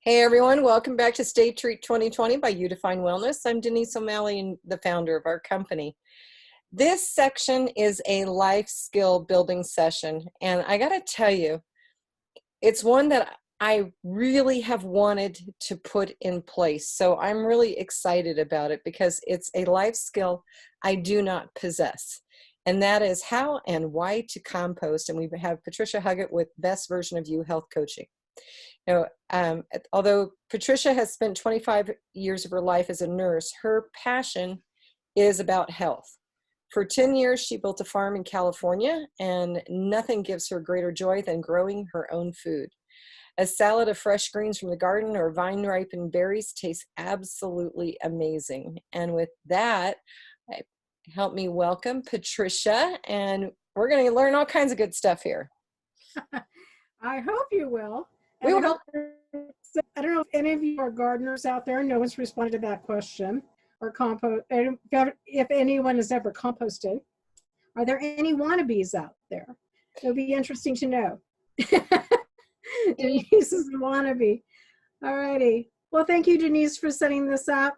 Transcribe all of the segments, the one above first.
Hey everyone, welcome back to Stay Treat 2020 by You Define Wellness. I'm Denise O'Malley, and the founder of our company. This section is a life skill building session, and I gotta tell you, it's one that I really have wanted to put in place. So I'm really excited about it because it's a life skill I do not possess. And that is how and why to compost. And we have Patricia Huggett with Best Version of You Health Coaching. Although Patricia has spent 25 years of her life as a nurse, her passion is about health. For 10 years, she built a farm in California, and nothing gives her greater joy than growing her own food. A salad of fresh greens from the garden or vine-ripened berries tastes absolutely amazing. And with that, help me welcome Patricia, and we're going to learn all kinds of good stuff here. I hope you will. We will. I don't know if any of you are gardeners out there. No one's responded to that question. Or if anyone has ever composted. Are there any wannabes out there? It would be interesting to know. Denise is a wannabe. All righty. Well, thank you, Denise, for setting this up.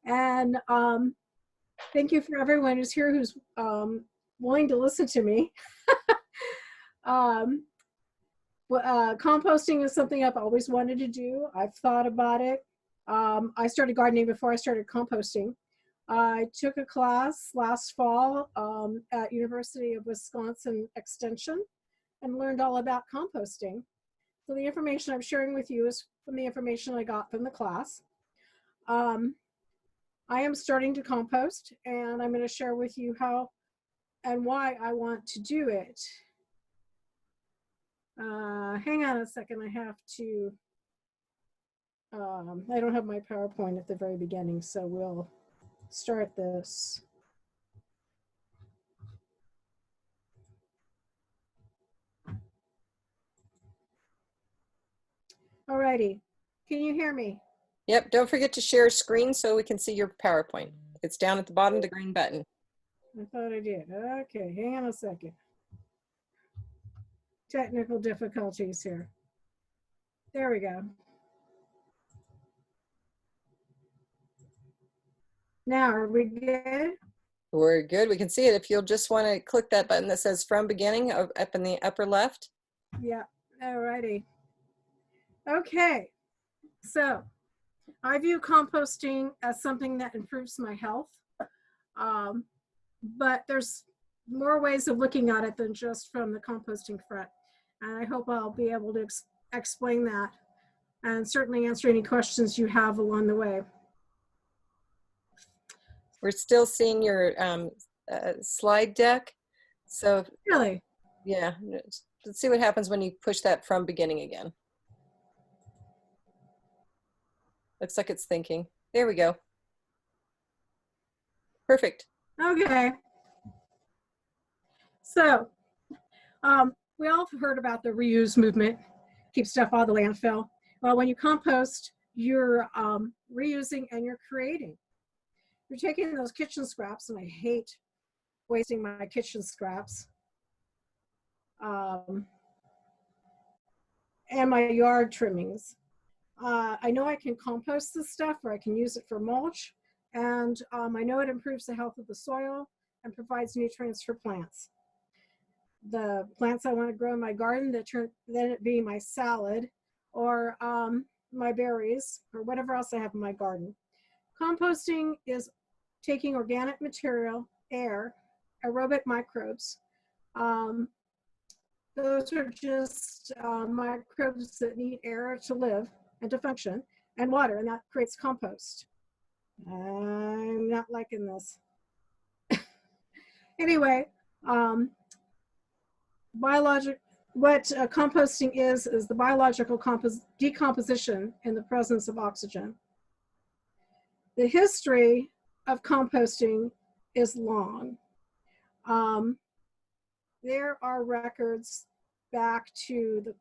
And thank you for everyone who's here who's willing to listen to me. Composting is something I've always wanted to do. I've thought about it. I started gardening before I started composting. I took a class last fall at University of Wisconsin Extension and learned all about composting. So the information I'm sharing with you is from the information I got from the class. I am starting to compost, and I'm going to share with you how and why I want to do it. Hang on a second, I have to, I don't have my PowerPoint at the very beginning, so we'll start this. Alrighty, can you hear me? Yep, don't forget to share a screen so we can see your PowerPoint. It's down at the bottom of the green button. I thought I did. Okay, hang on a second. Technical difficulties here. There we go. Now, are we good? We're good. We can see it. If you'll just want to click that button that says From Beginning up in the upper left. Yeah, alrighty. Okay, so I view composting as something that improves my health, but there's more ways of looking at it than just from the composting front. And I hope I'll be able to explain that and certainly answer any questions you have along the way. We're still seeing your slide deck. So really, yeah, let's see what happens when you push that From Beginning again. Looks like it's thinking. There we go. Perfect. Okay. So we all have heard about the reuse movement, keep stuff out of the landfill. Well, when you compost, you're reusing and you're creating. You're taking those kitchen scraps, and I hate wasting my kitchen scraps, and my yard trimmings. I know I can compost this stuff, or I can use it for mulch, and I know it improves the health of the soil and provides nutrients for plants. The plants I want to grow in my garden, then it be my salad or my berries or whatever else I have in my garden. Composting is taking organic material, air, aerobic microbes. Those are just microbes that need air to live and to function, and water, and that creates compost. I'm not liking this. Anyway, what composting is the biological decomposition in the presence of oxygen. The history of composting is long. There are records back to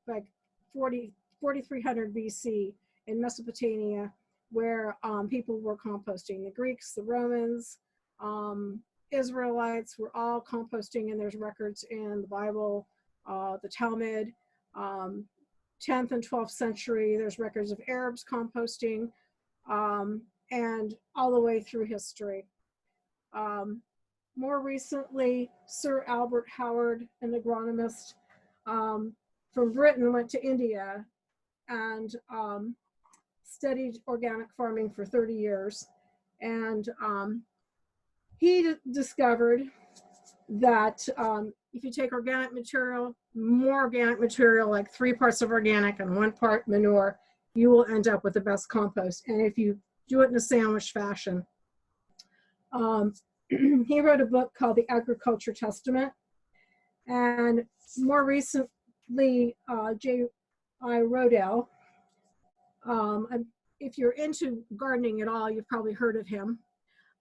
like 4300 BC in Mesopotamia where people were composting. The Greeks, the Romans, Israelites were all composting, and there's records in the Bible, the Talmud, 10th and 12th century. There's records of Arabs composting, and all the way through history. More recently, Sir Albert Howard, an agronomist from Britain, went to India and studied organic farming for 30 years. And he discovered that if you take organic material, more organic material, like 3 parts of organic and 1 part manure, you will end up with the best compost. And if you do it in a sandwich fashion, he wrote a book called The Agriculture Testament. And more recently, J.I. Rodell, if you're into gardening at all, you've probably heard of him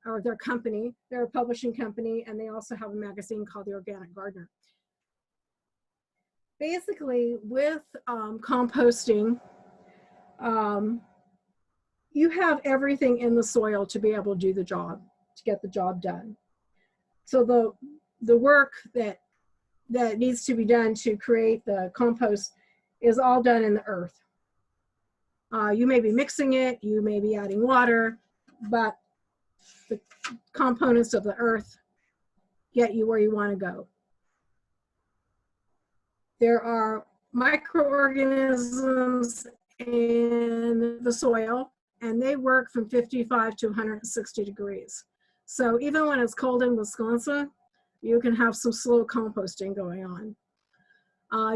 or their company. They're a publishing company, and they also have a magazine called The Organic Gardener. Basically, with composting, you have everything in the soil to be able to do the job, to get the job done. So the work that needs to be done to create the compost is all done in the earth. You may be mixing it, you may be adding water, but the components of the earth get you where you want to go. There are microorganisms in the soil, and they work from 55 to 160 degrees. So even when it's cold in Wisconsin, you can have some slow composting going on.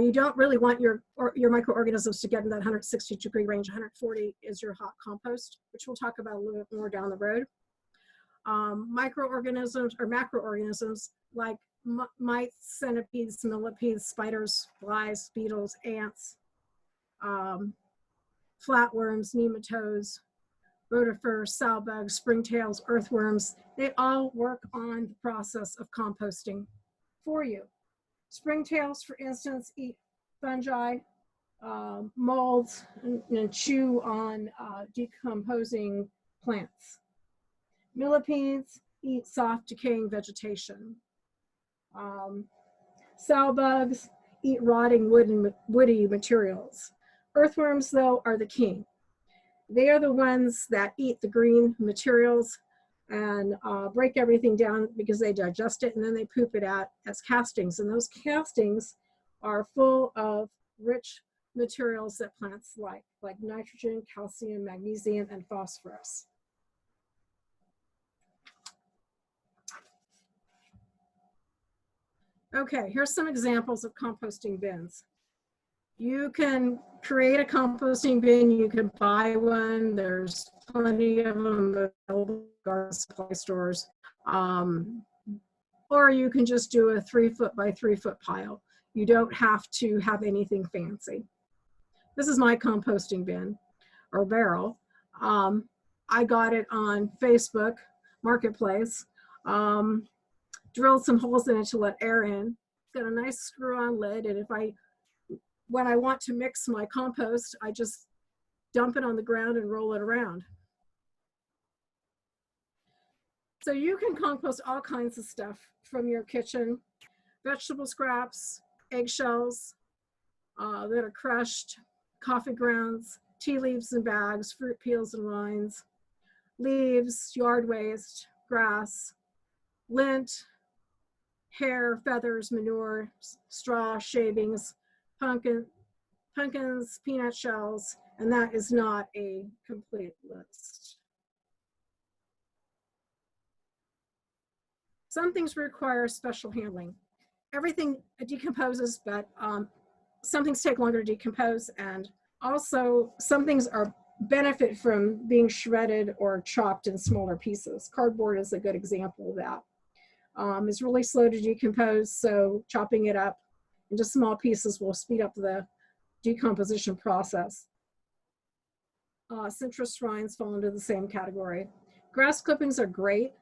You don't really want your microorganisms to get in that 160 degree range. 140 is your hot compost, which we'll talk about a little bit more down the road. Microorganisms or macroorganisms like mites, centipedes, millipedes, spiders, flies, beetles, ants, flatworms, nematodes, rotifers, sow bugs, springtails, earthworms, they all work on the process of composting for you. Springtails, for instance, eat fungi, molds, and chew on decomposing plants. Millipedes eat soft, decaying vegetation. Sow bugs eat rotting wood and woody materials. Earthworms, though, are the king. They are the ones that eat the green materials and break everything down because they digest it, and then they poop it out as castings. And those castings are full of rich materials that plants like nitrogen, calcium, magnesium, and phosphorus. Okay, here's some examples of composting bins. You can create a composting bin, you can buy one, there's plenty of them available in garden supply stores. Or you can just do a 3-foot by 3-foot pile. You don't have to have anything fancy. This is my composting bin or barrel. I got it on Facebook Marketplace. Drilled some holes in it to let air in. It's got a nice screw-on lid, and when I want to mix my compost, I just dump it on the ground and roll it around. So you can compost all kinds of stuff from your kitchen: vegetable scraps, eggshells that are crushed, coffee grounds, tea leaves and bags, fruit peels and rinds, leaves, yard waste, grass, lint, hair, feathers, manure, straw, shavings, pumpkins, peanut shells, and that is not a complete list. Some things require special handling. Everything decomposes, but some things take longer to decompose, and also some things benefit from being shredded or chopped in smaller pieces. Cardboard is a good example of that. It's really slow to decompose, so chopping it up into small pieces will speed up the decomposition process. Citrus rinds fall into the same category. Grass clippings are great,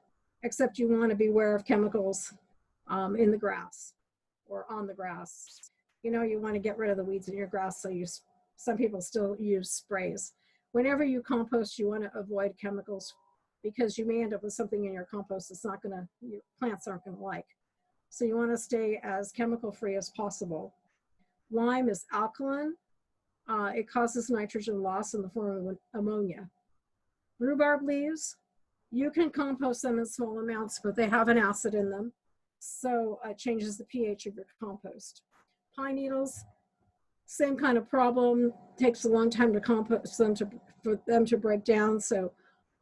except you want to beware of chemicals in the grass or on the grass. You know, you want to get rid of the weeds in your grass, so some people still use sprays. Whenever you compost, you want to avoid chemicals because you may end up with something in your compost that's your plants aren't going to like. So you want to stay as chemical free as possible. Lime is alkaline, It causes nitrogen loss in the form of ammonia. Rhubarb leaves, you can compost them in small amounts, but they have an acid in them, so it changes the pH of your compost. Pine needles, same kind of problem. Takes a long time to compost them for them to break down, so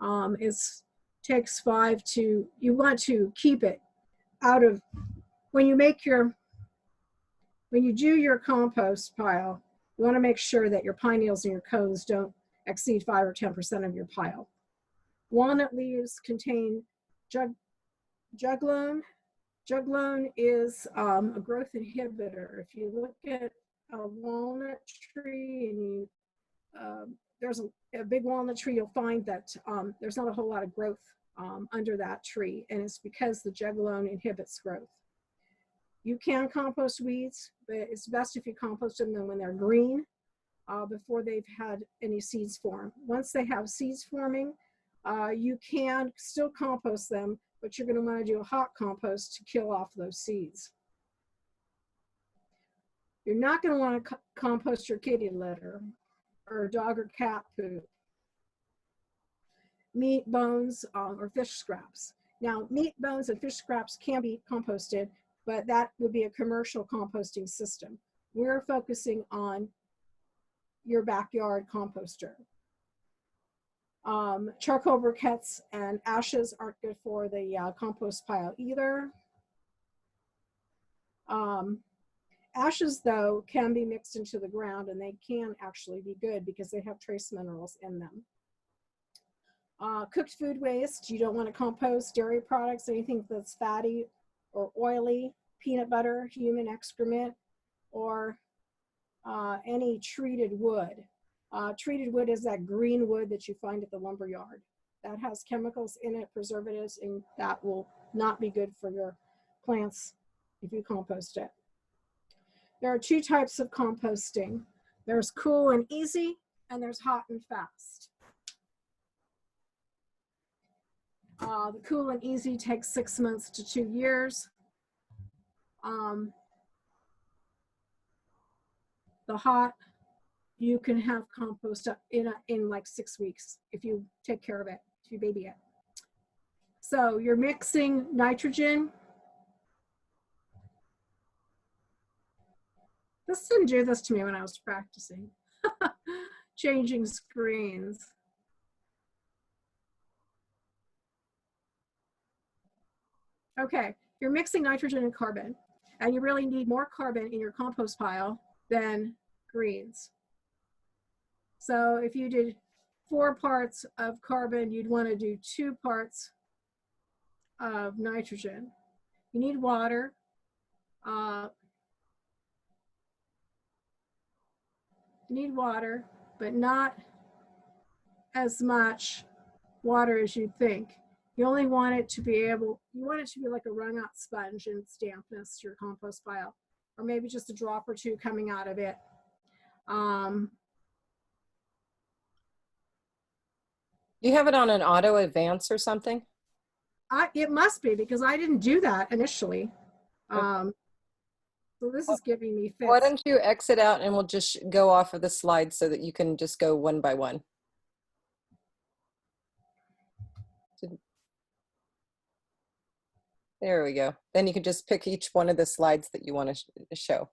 it takes you want to keep it out of, when you do your compost pile, you want to make sure that your pine needles and your cones don't exceed 5 or 10% of your pile. Walnut leaves contain juglone. Juglone is a growth inhibitor. If you look at a walnut tree and there's a big walnut tree, you'll find that there's not a whole lot of growth under that tree, and it's because the juglone inhibits growth. You can compost weeds, but it's best if you compost them when they're green, before they've had any seeds form. Once they have seeds forming, you can still compost them, but you're going to want to do a hot compost to kill off those seeds. You're not going to want to compost your kitty litter or dog or cat poop, meat, bones, or fish scraps. Now, meat, bones, and fish scraps can be composted, but that would be a commercial composting system. We're focusing on your backyard composter. Charcoal briquettes and ashes aren't good for the compost pile either. Ashes, though, can be mixed into the ground, and they can actually be good because they have trace minerals in them. Cooked food waste, you don't want to compost. Dairy products, anything that's fatty or oily, peanut butter, human excrement, or any treated wood. Treated wood is that green wood that you find at the lumber yard. That has chemicals in it, preservatives, and that will not be good for your plants if you compost it. There are two types of composting. There's cool and easy, and there's hot and fast. The cool and easy takes 6 months to 2 years. The hot, you can have compost up in like 6 weeks if you take care of it, if you baby it. So you're mixing nitrogen. This didn't do this to me when I was practicing. Changing screens. Okay, you're mixing nitrogen and carbon, and you really need more carbon in your compost pile than greens. So if you did 4 parts of carbon, you'd want to do 2 parts of nitrogen. You need water. You need water, but not as much water as you'd think. You only want it to be you want it to be like a wrung out sponge in its dampness to your compost pile, or maybe just a drop or 2 coming out of it. You have it on an auto advance or something? It must be, because I didn't do that initially. So this is giving me fits. Why don't you exit out and we'll just go off of the slide so that you can just go one by one. There we go. Then you can just pick each one of the slides that you want to show.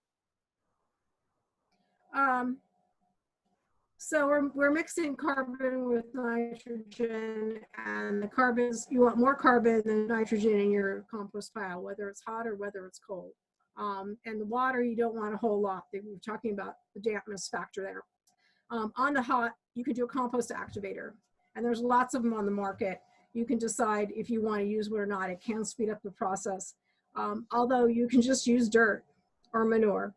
So we're mixing carbon with nitrogen, and the carbons, you want more carbon than nitrogen in your compost pile, whether it's hot or whether it's cold. And the water, you don't want a whole lot. We were talking about the dampness factor there. On the hot, you can do a compost activator, and there's lots of them on the market. You can decide if you want to use one or not. It can speed up the process, although you can just use dirt or manure.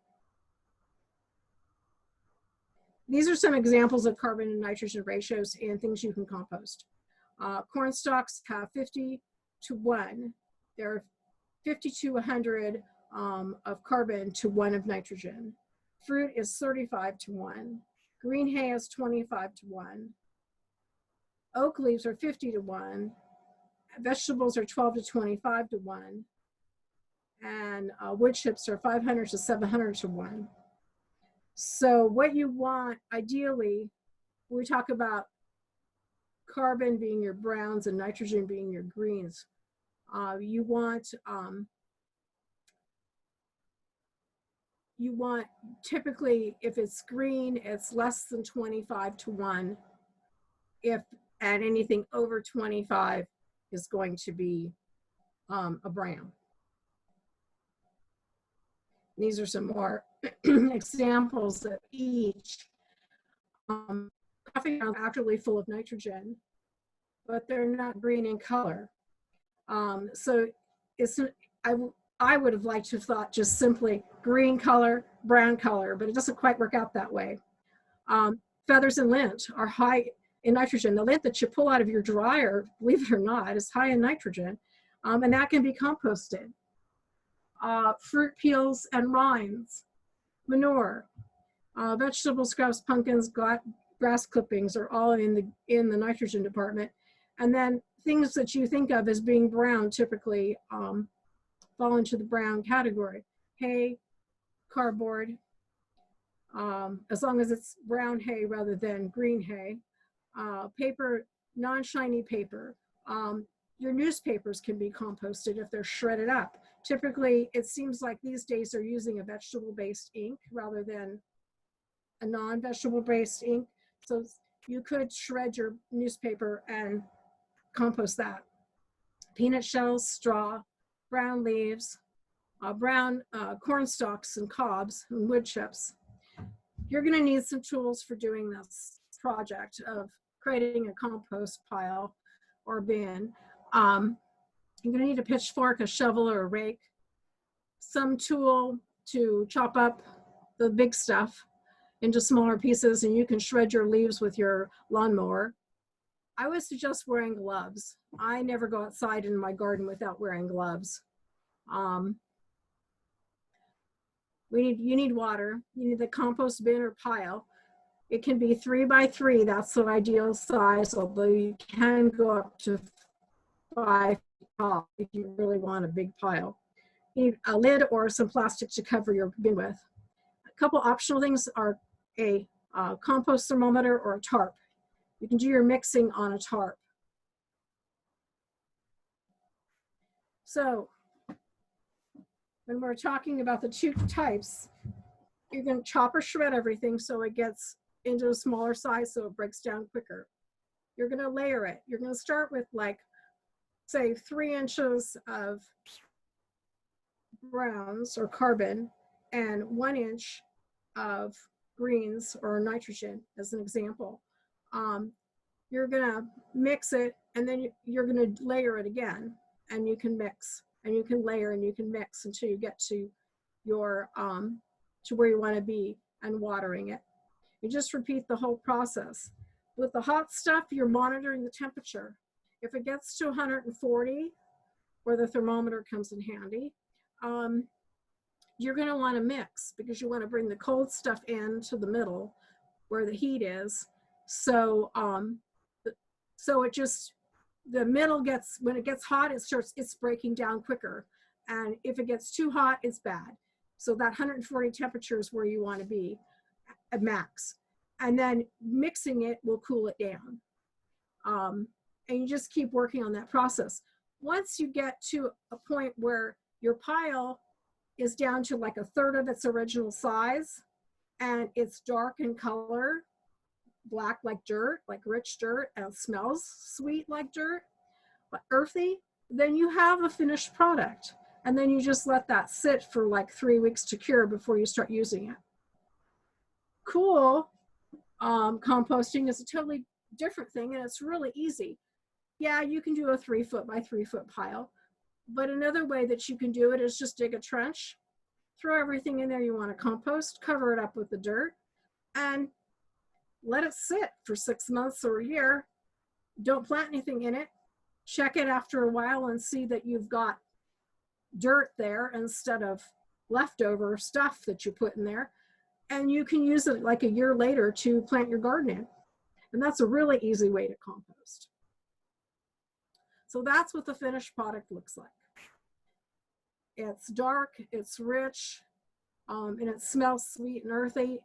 These are some examples of carbon and nitrogen ratios and things you can compost. Corn stalks have 50 to 1. They're 50 to 100 of carbon to 1 of nitrogen. Fruit is 35 to 1. Green hay is 25 to 1. Oak leaves are 50 to 1. Vegetables are 12 to 25 to 1. And wood chips are 500 to 700 to 1. So what you want, ideally, we talk about carbon being your browns and nitrogen being your greens. You want typically, if it's green, it's less than 25:1. If at anything over 25 is going to be a brown. These are some more examples of each. Coffee grounds are actually full of nitrogen, but they're not green in color. So I would have liked to have thought just simply green color, brown color, but it doesn't quite work out that way. Feathers and lint are high in nitrogen. The lint that you pull out of your dryer, believe it or not, is high in nitrogen, and that can be composted. Fruit peels and rinds, manure, vegetable scraps, pumpkins, grass clippings are all in the nitrogen department. And then things that you think of as being brown typically fall into the brown category. Hay, cardboard, as long as it's brown hay rather than green hay. Paper, non-shiny paper. Your newspapers can be composted if they're shredded up. Typically, it seems like these days they're using a vegetable-based ink rather than a non-vegetable-based ink. So you could shred your newspaper and compost that. Peanut shells, straw, brown leaves, brown corn stalks and cobs and wood chips. You're going to need some tools for doing this project of creating a compost pile or bin. You're going to need a pitchfork, a shovel, or a rake, some tool to chop up the big stuff into smaller pieces, and you can shred your leaves with your lawnmower. I would suggest wearing gloves. I never go outside in my garden without wearing gloves. You need water. You need the compost bin or pile. It can be 3 by 3. That's the ideal size, although you can go up to 5 feet tall if you really want a big pile. You need a lid or some plastic to cover your bin with. A couple optional things are a compost thermometer or a tarp. You can do your mixing on a tarp. So when we're talking about the 2 types, you can chop or shred everything so it gets into a smaller size so it breaks down quicker. You're going to layer it. You're going to start with, like, say 3 inches of browns or carbon and 1 inch of greens or nitrogen as an example. You're going to mix it, and then you're going to layer it again, and you can mix and you can layer and you can mix until you get to your to where you want to be and watering it. You just repeat the whole process. With the hot stuff, you're monitoring the temperature. If it gets to 140, where the thermometer comes in handy, you're going to want to mix because you want to bring the cold stuff into the middle where the heat is. So it just, the middle gets, when it gets hot, it's breaking down quicker. And if it gets too hot, it's bad. So that 140 temperature is where you want to be at max. And then mixing it will cool it down. And you just keep working on that process. Once you get to a point where your pile is down to like 1/3 of its original size and it's dark in color, black like dirt, like rich dirt, and smells sweet like dirt, but earthy, then you have a finished product. And then you just let that sit for like 3 weeks to cure before you start using it. Cool composting is a totally different thing, and it's really easy. Yeah, you can do a 3 foot by 3 foot pile, but another way that you can do it is just dig a trench, throw everything in there you want to compost, cover it up with the dirt, and let it sit for 6 months or a year. Don't plant anything in it. Check it after a while and see that you've got dirt there instead of leftover stuff that you put in there. And you can use it like a year later to plant your garden in. And that's a really easy way to compost. So that's what the finished product looks like. It's dark, it's rich, and it smells sweet and earthy.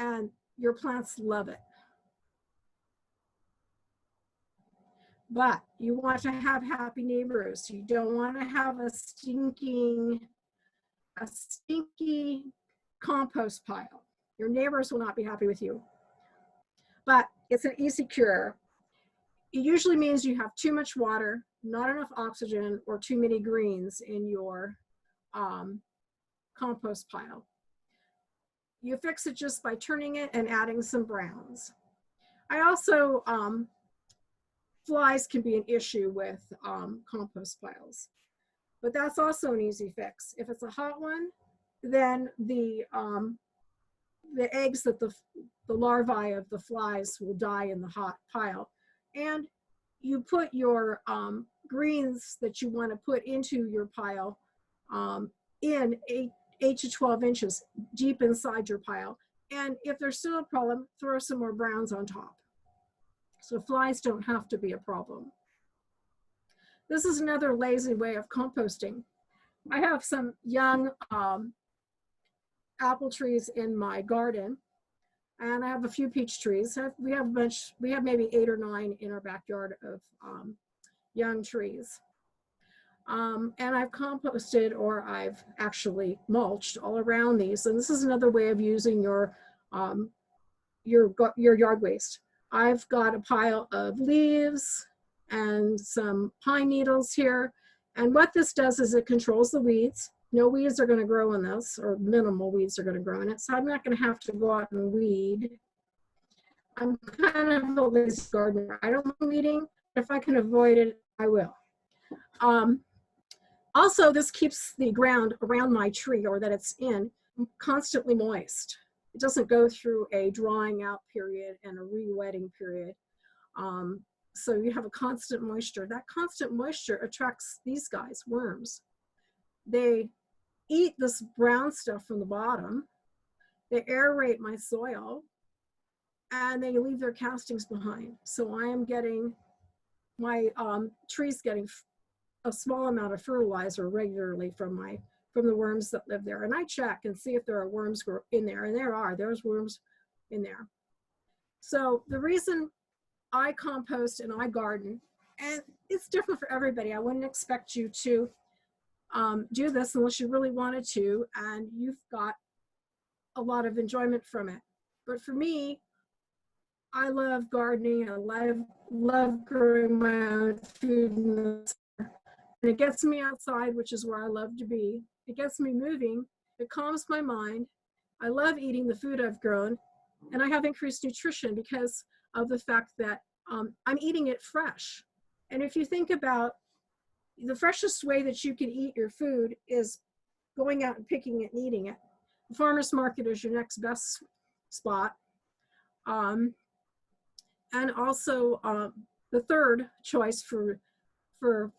and your plants love it. But you want to have happy neighbors. You don't want to have a stinky compost pile. Your neighbors will not be happy with you. But it's an easy cure. It usually means you have too much water, not enough oxygen, or too many greens in your compost pile. You fix it just by turning it and adding some browns. I also, flies can be an issue with compost piles, but that's also an easy fix. If it's a hot one, then the eggs that the larvae of the flies will die in the hot pile. And you put your greens that you want to put into your pile in 8 to 12 inches deep inside your pile. And if there's still a problem, throw some more browns on top. So flies don't have to be a problem. This is another lazy way of composting. I have some young apple trees in my garden, and I have a few peach trees. We have maybe 8 or 9 in our backyard of young trees. And I've composted, or I've actually mulched all around these. And this is another way of using your yard waste. I've got a pile of leaves and some pine needles here. And what this does is it controls the weeds. No weeds are going to grow in this, or minimal weeds are going to grow in it. So I'm not going to have to go out and weed. I'm kind of a lazy gardener. I don't like weeding. If I can avoid it, I will. Also, this keeps the ground around my tree, or that it's in, constantly moist. It doesn't go through a drying out period and a re-wetting period. So you have a constant moisture. That constant moisture attracts these guys, worms. They eat this brown stuff from the bottom. They aerate my soil, and they leave their castings behind. So I am getting, my trees getting a small amount of fertilizer regularly from the worms that live there. And I check and see if there are worms in there, and there's worms in there. So the reason I compost and I garden, and it's different for everybody. I wouldn't expect you to do this unless you really wanted to, and you've got a lot of enjoyment from it. But for me, I love gardening. I love growing my own food in the summer. And it gets me outside, which is where I love to be. It gets me moving. It calms my mind. I love eating the food I've grown, and I have increased nutrition because of the fact that I'm eating it fresh. And if you think about the freshest way that you can eat your food is going out and picking it and eating it. The farmer's market is your next best spot. And also the third choice for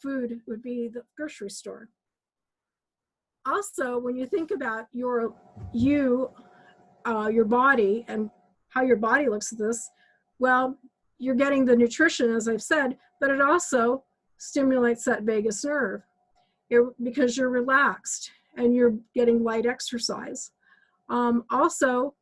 food would be the grocery store. Also, when you think about your body and how your body looks at this, well, you're getting the nutrition, as I've said, but it also stimulates that vagus nerve because you're relaxed and you're getting light exercise. Also,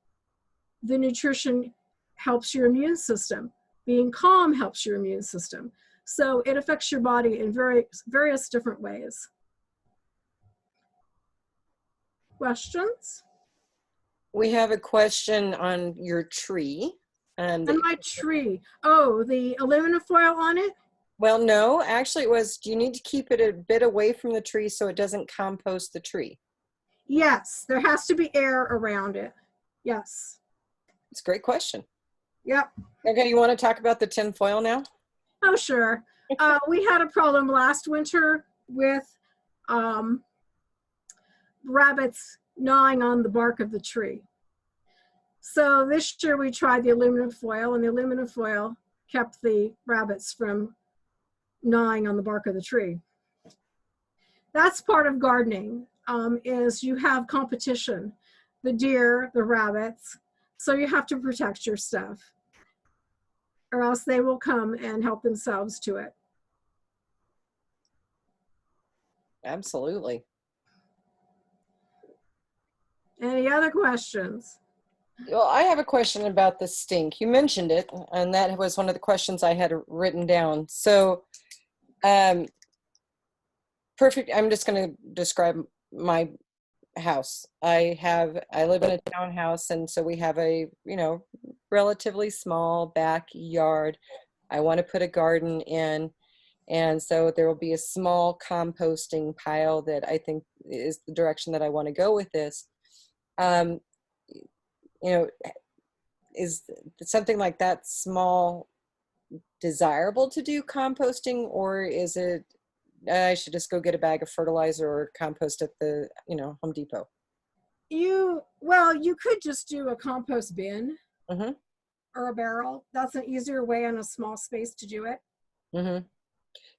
the nutrition helps your immune system. Being calm helps your immune system. So it affects your body in various different ways. Questions? We have a question on your tree. And my tree. Oh, the aluminum foil on it? Well, no, actually it was, do you need to keep it a bit away from the tree so it doesn't compost the tree? Yes, there has to be air around it. Yes. It's a great question. Yep. Okay, you want to talk about the tin foil now? Oh, sure. We had a problem last winter with rabbits gnawing on the bark of the tree. So this year we tried the aluminum foil, and the aluminum foil kept the rabbits from gnawing on the bark of the tree. That's part of gardening, is you have competition, the deer, the rabbits, so you have to protect your stuff, or else they will come and help themselves to it. Absolutely. Any other questions? Well, I have a question about the stink. You mentioned it, and that was one of the questions I had written down. So, um, perfect. I'm just going to describe my house. I live in a townhouse, and so we have a, relatively small backyard. I want to put a garden in, and so there will be a small composting pile that I think is the direction that I want to go with this. Um, you know, is something like that small desirable to do composting, or is it I should just go get a bag of fertilizer or compost at the, Home Depot? Well, you could just do a compost bin Mm-hmm. or a barrel. That's an easier way on a small space to do it. Mm-hmm.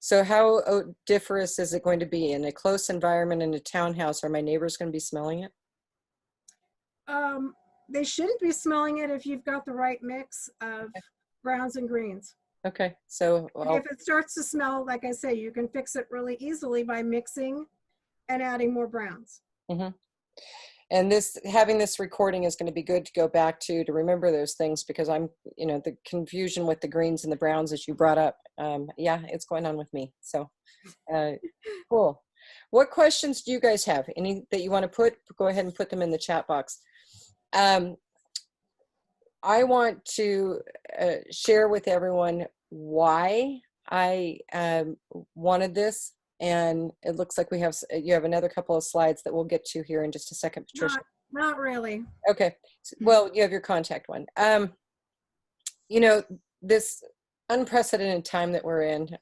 So how odoriferous is it going to be in a close environment in a townhouse? Are my neighbors going to be smelling it? Um, they shouldn't be smelling it if you've got the right mix of browns and greens. Okay, so And if it starts to smell, like I say, you can fix it really easily by mixing and adding more browns. mhm. And having this recording is going to be good to go back to remember those things, because I'm, the confusion with the greens and the browns that you brought up. Yeah, it's going on with me. So, uh, cool. What questions do you guys have? Any that you want to go ahead and put them in the chat box. I want to share with everyone why I wanted this. And it looks like you have another couple of slides that we'll get to here in just a second, Patricia. Not really. Okay. Well, you have your contact one. This unprecedented time that we're in,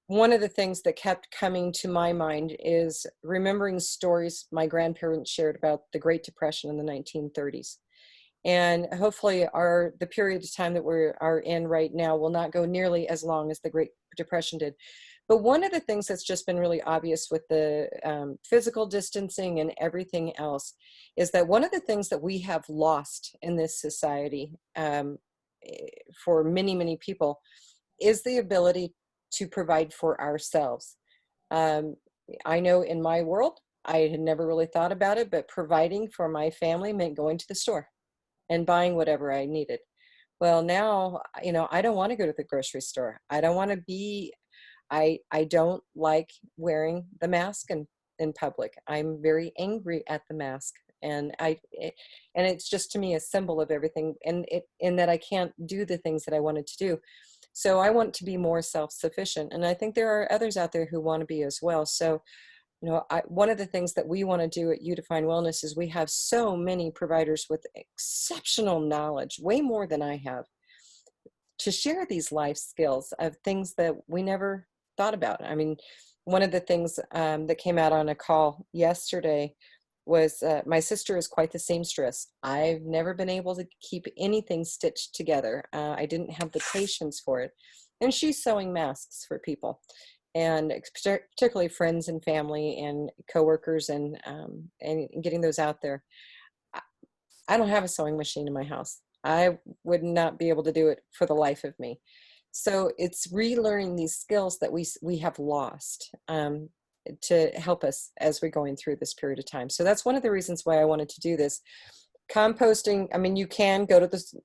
one of the things that kept coming to my mind is remembering stories my grandparents shared about the Great Depression in the 1930s. And hopefully the period of time that we are in right now will not go nearly as long as the Great Depression did. But one of the things that's just been really obvious with the physical distancing and everything else is that one of the things that we have lost in this society for many, many people is the ability to provide for ourselves. I know in my world, I had never really thought about it, but providing for my family meant going to the store and buying whatever I needed. Well, now, I don't want to go to the grocery store. I don't want to be, I don't like wearing the mask in public. I'm very angry at the mask. And it's just to me a symbol of everything, and in that I can't do the things that I wanted to do. So I want to be more self-sufficient. And I think there are others out there who want to be as well. So one of the things that we want to do at Udefine Wellness is we have so many providers with exceptional knowledge, way more than I have, to share these life skills of things that we never thought about. I mean, one of the things that came out on a call yesterday was my sister is quite the seamstress. I've never been able to keep anything stitched together. I didn't have the patience for it. And she's sewing masks for people, and particularly friends and family and coworkers, and getting those out there. I don't have a sewing machine in my house. I would not be able to do it for the life of me. So it's relearning these skills that we have lost to help us as we're going through this period of time. So that's one of the reasons why I wanted to do this. Composting, I mean, you can go to this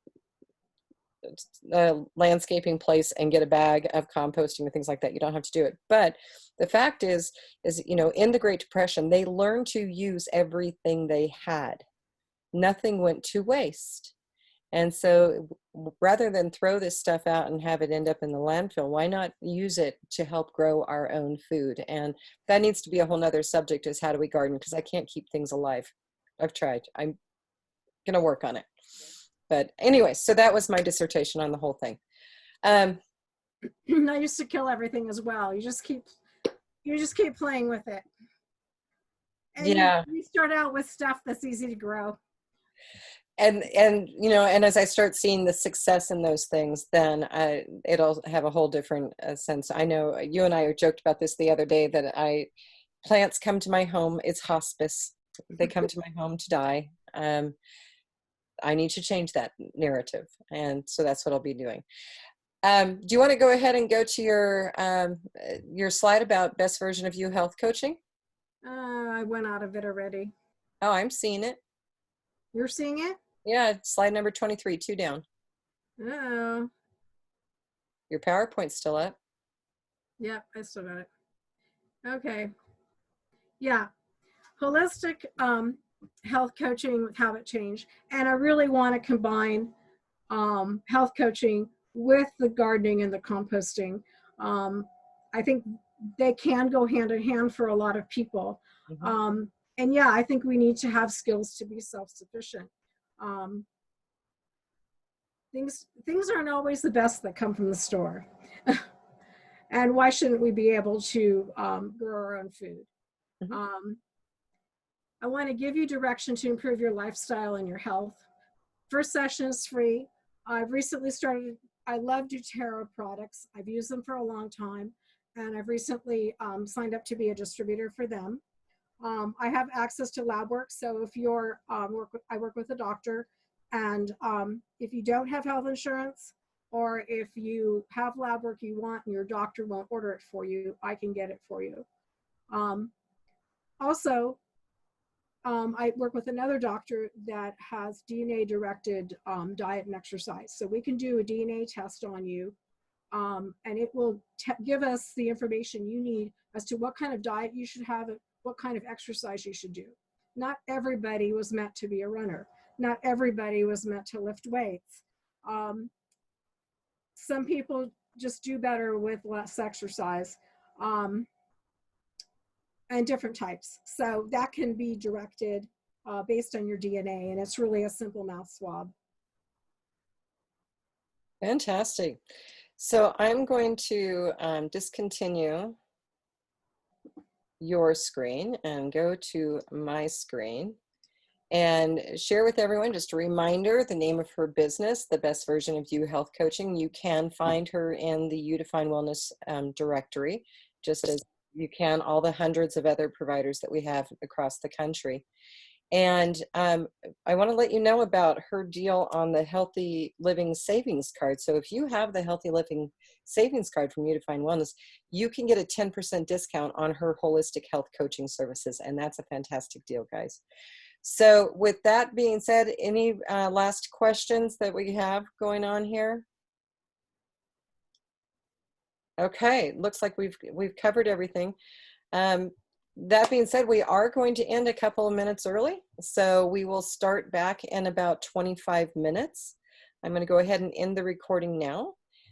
landscaping place and get a bag of composting and things like that. You don't have to do it. But the fact is, in the Great Depression, they learned to use everything they had. Nothing went to waste. And so rather than throw this stuff out and have it end up in the landfill, why not use it to help grow our own food? And that needs to be a whole nother subject, is how do we garden? Because I can't keep things alive. I've tried. I'm going to work on it. But anyway, so that was my dissertation on the whole thing. I used to kill everything as well. You just keep playing with it. And yeah. You start out with stuff that's easy to grow. And as I start seeing the success in those things, then it'll have a whole different sense. I know you and I joked about this the other day, that plants come to my home. It's hospice. They come to my home to die. I need to change that narrative. And so that's what I'll be doing. Do you want to go ahead and go to your slide about best version of you health coaching? I went out of it already. Oh, I'm seeing it. You're seeing it? Yeah, slide number 23, 2 down. Oh, Your PowerPoint's still up. yeah, I still got it. Okay. Yeah. Holistic health coaching with habit change. And I really want to combine health coaching with the gardening and the composting. I think they can go hand in hand for a lot of people. And yeah, I think we need to have skills to be self-sufficient. Things aren't always the best that come from the store. And why shouldn't we be able to grow our own food? I want to give you direction to improve your lifestyle and your health. First session is free. I've recently started, I love doTERRA products. I've used them for a long time, and I've recently signed up to be a distributor for them. I have access to lab work, so if you're, I work with a doctor, and if you don't have health insurance, or if you have lab work you want and your doctor won't order it for you, I can get it for you. Also, I work with another doctor that has DNA-directed diet and exercise. So we can do a DNA test on you, and it will give us the information you need as to what kind of diet you should have, what kind of exercise you should do. Not everybody was meant to be a runner. Not everybody was meant to lift weights. Some people just do better with less exercise. And different types. So that can be directed based on your DNA, and it's really a simple mouth swab. Fantastic. So I'm going to discontinue your screen and go to my screen and share with everyone just a reminder, the name of her business, The Best Version of You Health Coaching. You can find her in the You Define Wellness directory, just as you can all the hundreds of other providers that we have across the country. And I want to let you know about her deal on the Healthy Living Savings Card. So if you have the Healthy Living Savings Card from You Define Wellness, you can get a 10% discount on her holistic health coaching services. And that's a fantastic deal, guys. So with that being said, any last questions that we have going on here? Okay, looks like we've covered everything. That being said, we are going to end a couple of minutes early, so we will start back in about 25 minutes. I'm going to go ahead and end the recording now.